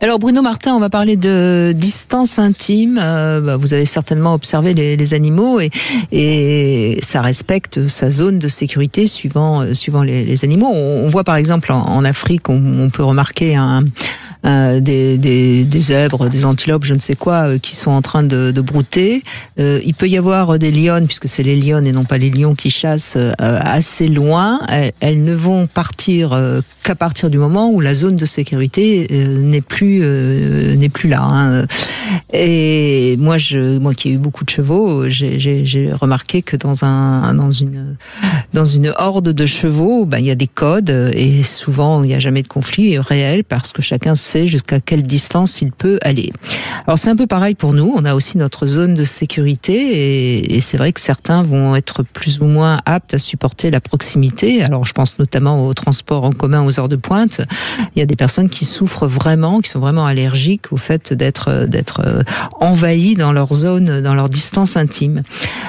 Alors Bruno Martin, on va parler de distance intime. Vous avez certainement observé les animaux et ça respecte sa zone de sécurité suivant les animaux. On voit par exemple en Afrique, on peut remarquer des zèbres, des antilopes, je ne sais quoi, qui sont en train de brouter. Il peut y avoir des lionnes, puisque c'est les lionnes et non pas les lions qui chassent, assez loin. Elles ne vont partir qu'à partir du moment où la zone de sécurité n'est plus là. Hein. Et moi qui ai eu beaucoup de chevaux, j'ai remarqué que dans une horde de chevaux, il y a des codes et souvent il n'y a jamais de conflit réel parce que chacun sait jusqu'à quelle distance il peut aller. Alors c'est un peu pareil pour nous, on a aussi notre zone de sécurité et c'est vrai que certains vont être plus ou moins aptes à supporter la proximité. Alors je pense notamment au transport en commun aux heures de pointe. Il y a des personnes qui souffrent vraiment, qui sont vraiment allergiques au fait d'être envahies dans leur zone, dans leur distance intime.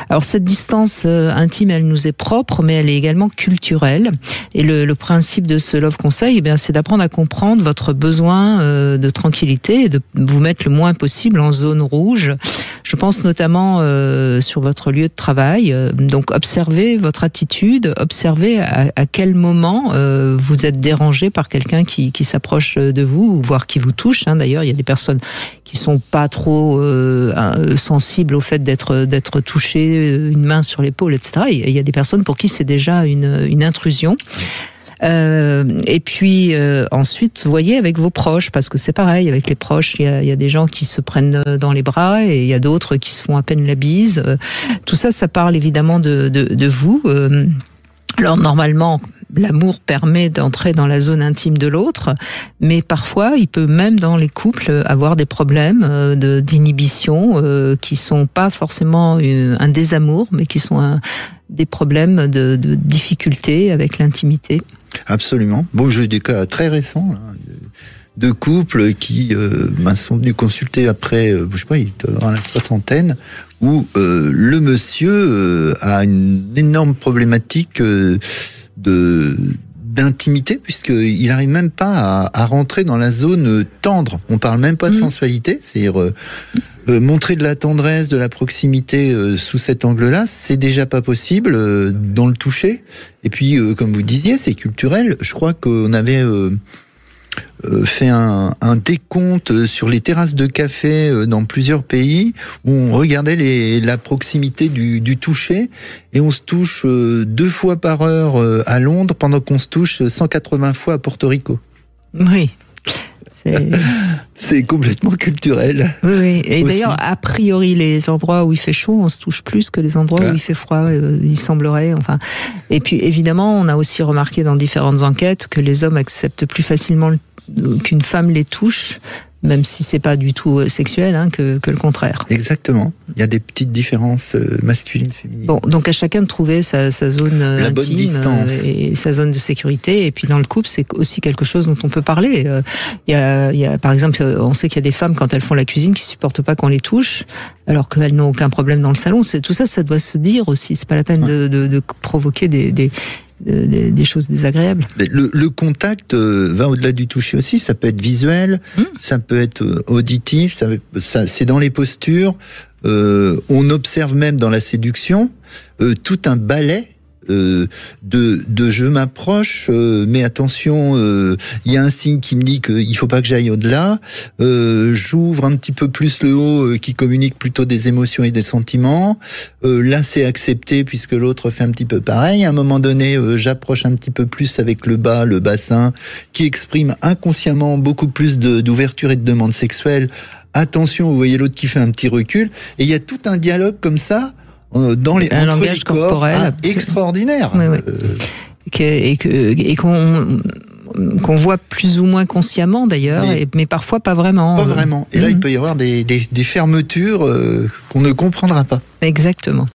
Alors cette distance intime, elle nous est propre, mais elle est également culturelle. Et le principe de ce Love Conseil, c'est d'apprendre à comprendre votre besoin de tranquillité et de vous mettre le moins possible en zone rouge. Je pense notamment sur votre lieu de travail. Donc observez votre attitude, observez à quel moment vous êtes dérangé par quelqu'un qui s'approche de vous, voire qui vous touche. Hein. D'ailleurs, il y a des personnes qui sont pas trop sensibles au fait d'être touchées, une main sur l'épaule, etc. Il y a des personnes pour qui c'est déjà une intrusion. Et puis ensuite, voyez avec vos proches, parce que c'est pareil, avec les proches, il y a des gens qui se prennent dans les bras et il y a d'autres qui se font à peine la bise. Tout ça, ça parle évidemment de vous. Alors normalement, l'amour permet d'entrer dans la zone intime de l'autre, mais parfois, il peut même dans les couples avoir des problèmes d'inhibition qui sont pas forcément un désamour, mais qui sont des problèmes de difficulté avec l'intimité. Absolument. Bon, j'ai des cas très récents là, de couples qui sont venus consulter après, je sais pas, il doit avoir la soixantaine, où le monsieur a une énorme problématique d'intimité, puisqu'il n'arrive même pas à rentrer dans la zone tendre. On parle même pas de sensualité, c'est-à-dire montrer de la tendresse, de la proximité sous cet angle-là, c'est déjà pas possible dans le toucher. Et puis, comme vous disiez, c'est culturel. Je crois qu'on avait fait un décompte sur les terrasses de café dans plusieurs pays où on regardait la proximité du toucher et on se touche 2 fois par heure à Londres pendant qu'on se touche 180 fois à Porto Rico. Oui. C'est complètement culturel. Oui. Et aussi, d'ailleurs, a priori, les endroits où il fait chaud, on se touche plus que les endroits où il fait froid, il semblerait. Enfin. Et puis, évidemment, on a aussi remarqué dans différentes enquêtes que les hommes acceptent plus facilement qu'une femme les touche, même si c'est pas du tout sexuel, hein, que le contraire. Exactement. Il y a des petites différences masculines, féminines. Bon, donc à chacun de trouver sa zone intime et sa zone de sécurité. Et puis dans le couple, c'est aussi quelque chose dont on peut parler. Il y a, par exemple, on sait qu'il y a des femmes quand elles font la cuisine qui supportent pas qu'on les touche, alors qu'elles n'ont aucun problème dans le salon. Tout ça, ça doit se dire aussi. C'est pas la peine de provoquer des choses désagréables. Mais le contact va au-delà du toucher aussi. Ça peut être visuel, ça peut être auditif, c'est dans les postures. On observe même dans la séduction tout un ballet de je m'approche, mais attention, il y a un signe qui me dit qu'il faut pas que j'aille au-delà. J'ouvre un petit peu plus le haut, qui communique plutôt des émotions et des sentiments. Là, c'est accepté puisque l'autre fait un petit peu pareil. À un moment donné, j'approche un petit peu plus avec le bas, le bassin, qui exprime inconsciemment beaucoup plus d'ouverture et de demande sexuelle. Attention, vous voyez l'autre qui fait un petit recul. Et il y a tout un dialogue comme ça dans un langage corporel extraordinaire. Oui. Et qu'on voit plus ou moins consciemment d'ailleurs, mais parfois pas vraiment. Pas vraiment. Et là, il peut y avoir des fermetures qu'on ne comprendra pas. Exactement.